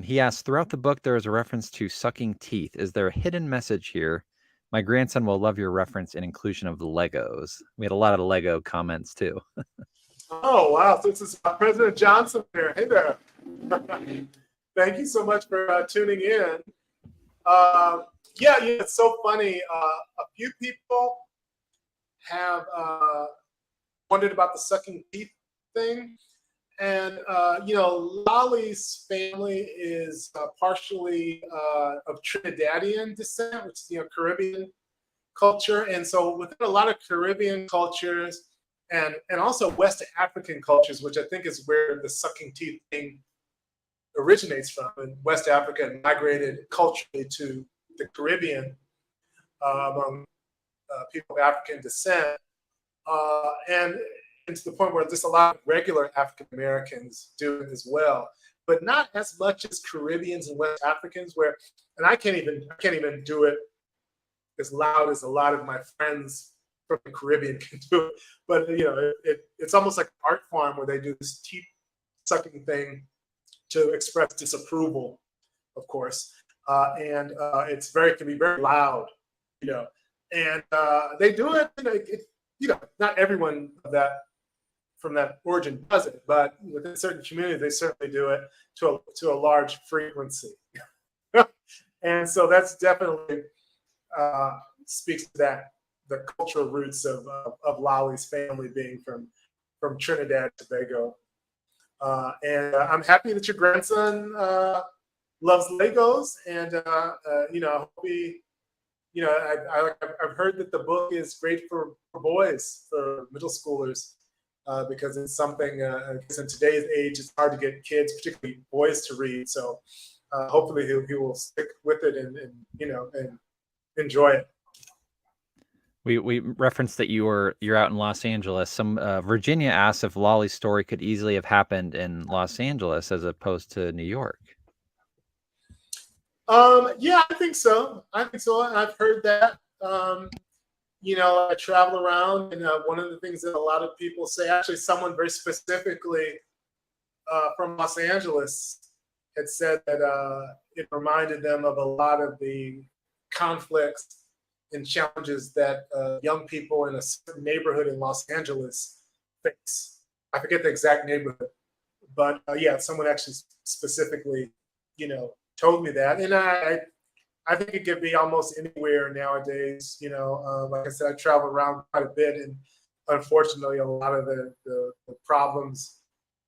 He asked, throughout the book, there is a reference to sucking teeth. Is there a hidden message here? My grandson will love your reference and inclusion of the Legos. We had a lot of Lego comments too. Oh, wow. So this is President Johnson here. Hey there. Thank you so much for tuning in. It's so funny. A few people have wondered about the sucking teeth thing. And, Lolly's family is partially of Trinidadian descent, which is, Caribbean culture. And so within a lot of Caribbean cultures and also West African cultures, which I think is where the sucking teeth thing originates from, and West Africa migrated culturally to the Caribbean among people of African descent. And to the point where just a lot of regular African Americans do it as well, but not as much as Caribbeans and West Africans. And I can't even do it as loud as a lot of my friends from the Caribbean can do it. But it's almost like an art form where they do this teeth sucking thing to express disapproval, of course, and can be very loud, and they do it. Not everyone from that origin does it, but within certain communities, they certainly do it to a large frequency. And so that's definitely speaks to that, the cultural roots of Lolly's family being from Trinidad and Tobago. And I'm happy that your grandson loves Legos, and I've heard that the book is great for boys, for middle schoolers. Because it's something, because in today's age, it's hard to get kids, particularly boys, to read. So hopefully he will stick with it and enjoy it. We referenced that you're out in Los Angeles. Some Virginia asked if Lolly's story could easily have happened in Los Angeles as opposed to New York. Yeah, I think so. I've heard that. I travel around, and one of the things that a lot of people say, actually someone very specifically from Los Angeles had said that it reminded them of a lot of the conflicts and challenges that young people in a certain neighborhood in Los Angeles face. I forget the exact neighborhood, but someone actually specifically, told me that. And I think it could be almost anywhere nowadays. Like I said, I travel around quite a bit, and unfortunately, a lot of the problems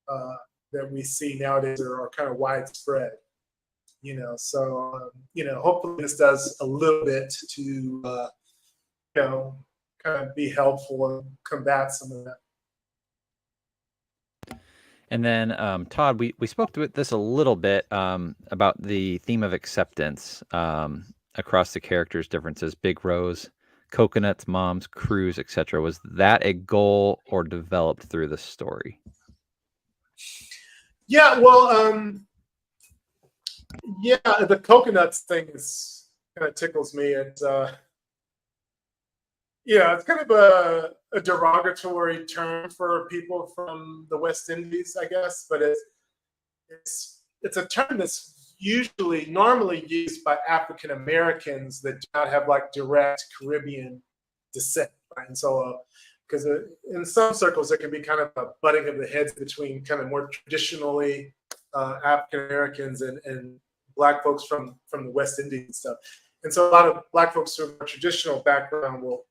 that we see nowadays are kind of widespread. So hopefully this does a little bit to kind of be helpful and combat some of that. And then, Todd, we spoke to this a little bit about the theme of acceptance across the characters' differences, Big Rose, coconuts, moms, crews, etc. Was that a goal or developed through the story? Yeah, well, the coconuts thing is kind of tickles me. It's kind of a derogatory term for people from the West Indies, I guess, but it's a term that's normally used by African Americans that do not have like direct Caribbean descent, right? And so, because in some circles there can be kind of a butting of the heads between kind of more traditionally African Americans and Black folks from the West Indies and stuff. And so a lot of Black folks from a traditional background will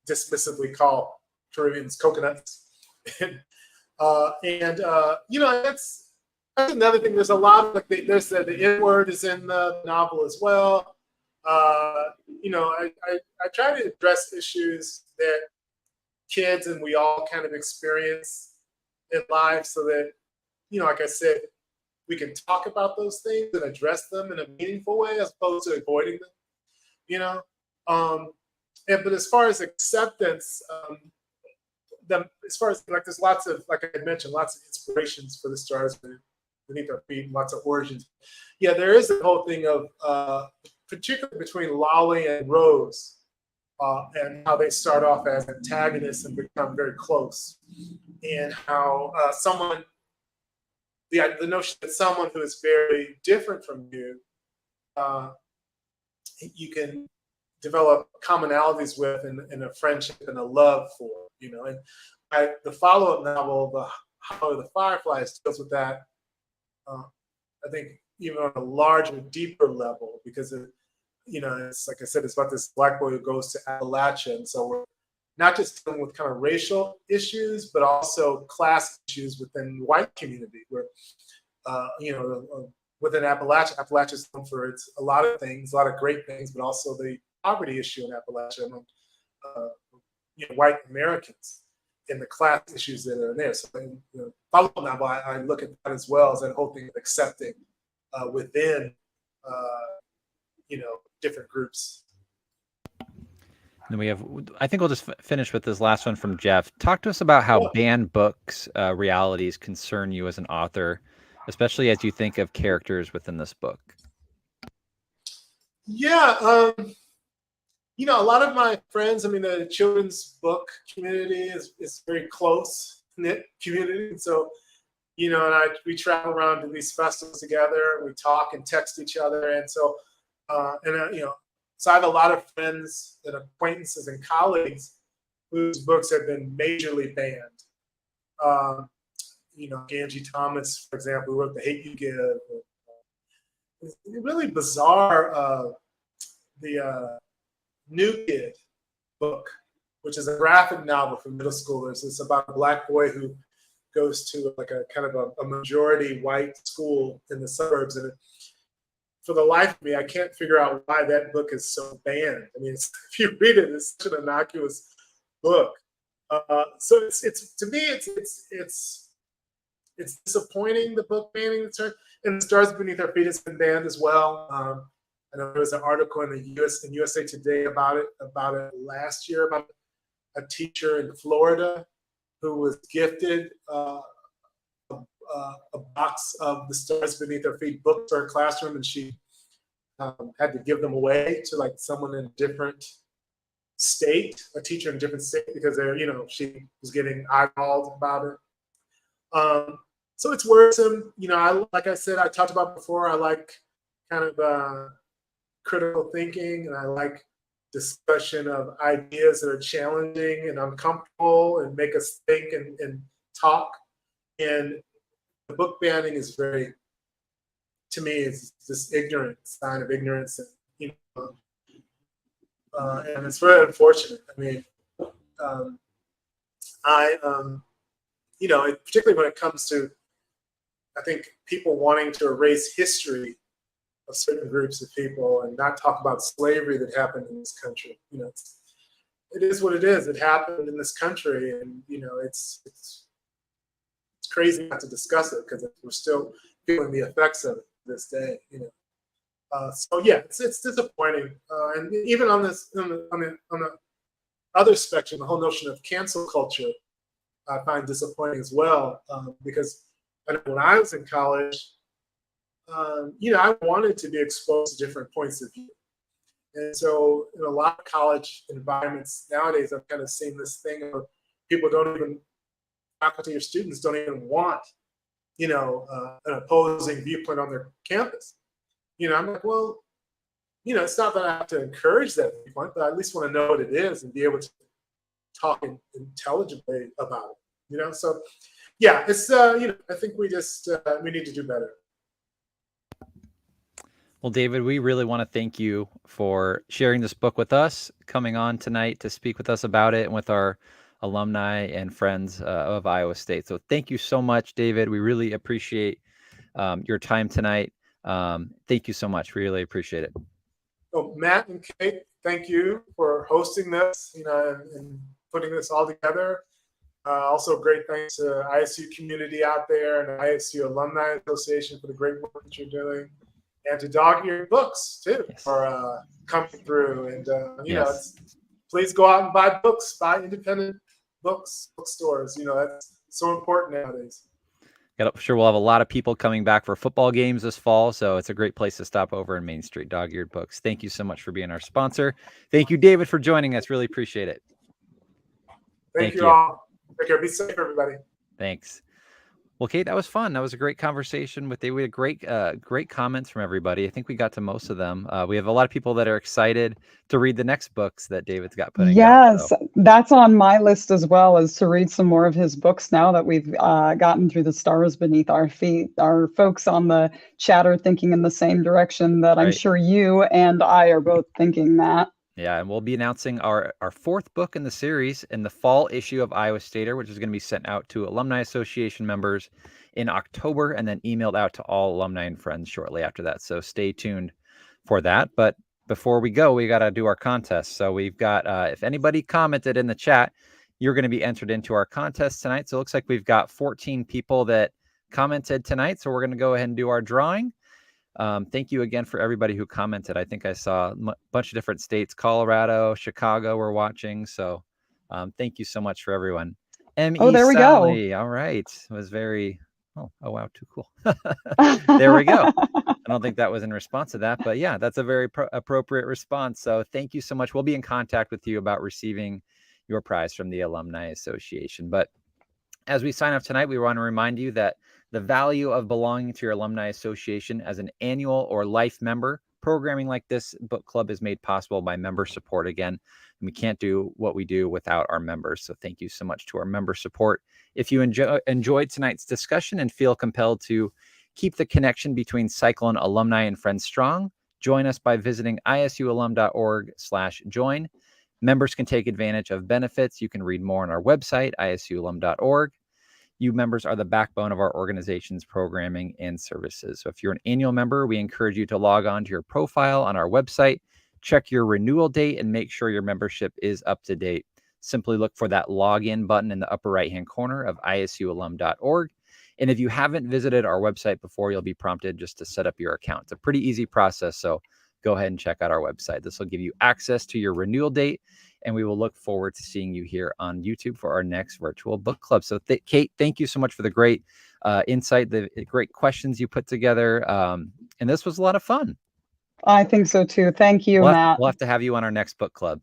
dismissively call Caribbeans coconuts. That's another thing. There's a lot of there's the N word is in the novel as well. I try to address issues that kids and we all kind of experience in life, so that like I said, we can talk about those things and address them in a meaningful way as opposed to avoiding them. But as far as acceptance, there's lots of, like I had mentioned, lots of inspirations for the stars beneath our feet, and lots of origins. Yeah, there is a whole thing of, particularly between Lolly and Rose, and how they start off as antagonists and become very close, and how the notion that someone who is very different from you, you can develop commonalities with and a friendship and a love for, and the follow-up novel, The Hollow of the Fireflies, deals with that, I think even on a larger, deeper level, because it's like I said, it's about this Black boy who goes to Appalachia, and so we're not just dealing with kind of racial issues, but also class issues within the white community, where within Appalachia is known for a lot of things, a lot of great things, but also the poverty issue in Appalachia among white Americans and the class issues that are there. So in the follow-up novel, I look at that as well as that whole thing of accepting within different groups. And I think we'll just finish with this last one from Jeff. Talk to us about how banned books realities concern you as an author, especially as you think of characters within this book. Yeah, a lot of my friends, the children's book community is very close-knit community. So, and we travel around to these festivals together, we talk and text each other. And so, so I have a lot of friends and acquaintances and colleagues whose books have been majorly banned. Angie Thomas, for example, who wrote The Hate You Give. It's really bizarre, the New Kid book, which is a graphic novel for middle schoolers. It's about a Black boy who goes to like a kind of a majority white school in the suburbs. And for the life of me, I can't figure out why that book is so banned. If you read it, it's such an innocuous book. So it's to me, it's disappointing, the book banning. And The Stars Beneath Our Feet has been banned as well. I know there was an article in USA Today about it last year, about a teacher in Florida who was gifted a box of The Stars Beneath Her Feet books for her classroom, and she had to give them away to someone in a different state, a teacher in a different state, because she was getting eyeballed about it. So it's worrisome. Like I said, I talked about before, I like kind of critical thinking, and I like discussion of ideas that are challenging and uncomfortable and make us think and talk. And the book banning is very to me is this ignorant sign of ignorance, and and it's very unfortunate. I mean, particularly when it comes to, I think, people wanting to erase history of certain groups of people and not talk about slavery that happened in this country. It is what it is. It happened in this country, and it's crazy not to discuss it because we're still feeling the effects of it to this day. So yeah, it's disappointing, and even on the other spectrum, the whole notion of cancel culture, I find disappointing as well, because when I was in college, I wanted to be exposed to different points of view. And so in a lot of college environments nowadays, I'm kind of seeing this thing where people faculty or students don't even want, an opposing viewpoint on their campus. I'm like, well, it's not that I have to encourage that viewpoint, but I at least want to know what it is and be able to talk intelligibly about it. So yeah, it's, I think we need to do better. Well, David, we really want to thank you for sharing this book with us, coming on tonight to speak with us about it and with our alumni and friends of Iowa State. So thank you so much, David. We really appreciate your time tonight. Thank you so much. We really appreciate it. So Matt and Kate, thank you for hosting this, and putting this all together. Also, great thanks to ISU community out there and ISU Alumni Association for the great work that you're doing. And to Dog-Eared Books too, yes, for coming through. And yes, please go out and buy books, buy independent bookstores. That's so important nowadays. I'm sure we'll have a lot of people coming back for football games this fall, so it's a great place to stop over in Main Street. Dog-Eared Books. Thank you so much for being our sponsor. Thank you, David, for joining us. Really appreciate it. Thank you all. Take care. Be safe, everybody. Thanks. Well, Kate, that was fun. That was a great conversation with David. We had great comments from everybody. I think we got to most of them. We have a lot of people that are excited to read the next books that David's got putting out. Yes, that's on my list as well, is to read some more of his books now that we've gotten through the stars beneath our feet. Our folks on the chat are thinking in the same direction that I'm sure you and I are both thinking, Matt. Yeah, and we'll be announcing our fourth book in the series in the fall issue of Iowa Stater, which is going to be sent out to Alumni Association members in October and then emailed out to all alumni and friends shortly after that. So stay tuned for that. But before we go, we got to do our contest. So we've got, if anybody commented in the chat, you're going to be entered into our contest tonight. So it looks like we've got 14 people that commented tonight. So we're going to go ahead and do our drawing. Thank you again for everybody who commented. I think I saw a bunch of different states, Colorado, Chicago, we're watching. So thank you so much for everyone. Oh, there we Sally. go. All right. It was very, oh, wow, too cool. There we go. I don't think that was in response to that, but yeah, that's a very appropriate response. So thank you so much. We'll be in contact with you about receiving your prize from the Alumni Association. But as we sign off tonight, we want to remind you that the value of belonging to your alumni association as an annual or life member. Programming like this book club is made possible by member support again. And we can't do what we do without our members. So thank you so much to our member support. If you enjoyed tonight's discussion and feel compelled to keep the connection between Cyclone alumni and friends strong, join us by visiting isualum.org/join. Members can take advantage of benefits. You can read more on our website, isualum.org. You members are the backbone of our organization's programming and services. So if you're an annual member, we encourage you to log on to your profile on our website, check your renewal date, and make sure your membership is up to date. Simply look for that login button in the upper right-hand corner of isualum.org. And if you haven't visited our website before, you'll be prompted just to set up your account. It's a pretty easy process, so go ahead and check out our website. This will give you access to your renewal date, and we will look forward to seeing you here on YouTube for our next virtual book club. So Kate, thank you so much for the great insight, the great questions you put together. And this was a lot of fun. I think so too. Thank you, Matt. We'll have to have you on our next book club.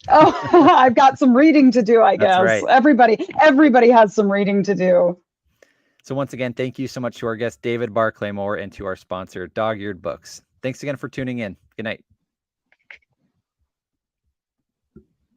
Oh, I've got some reading to do, I guess. Right. Everybody has some reading to do. So once again, thank you so much to our guest, David Barclay Moore, and to our sponsor, Dog-Eared Books. Thanks again for tuning in. Good night.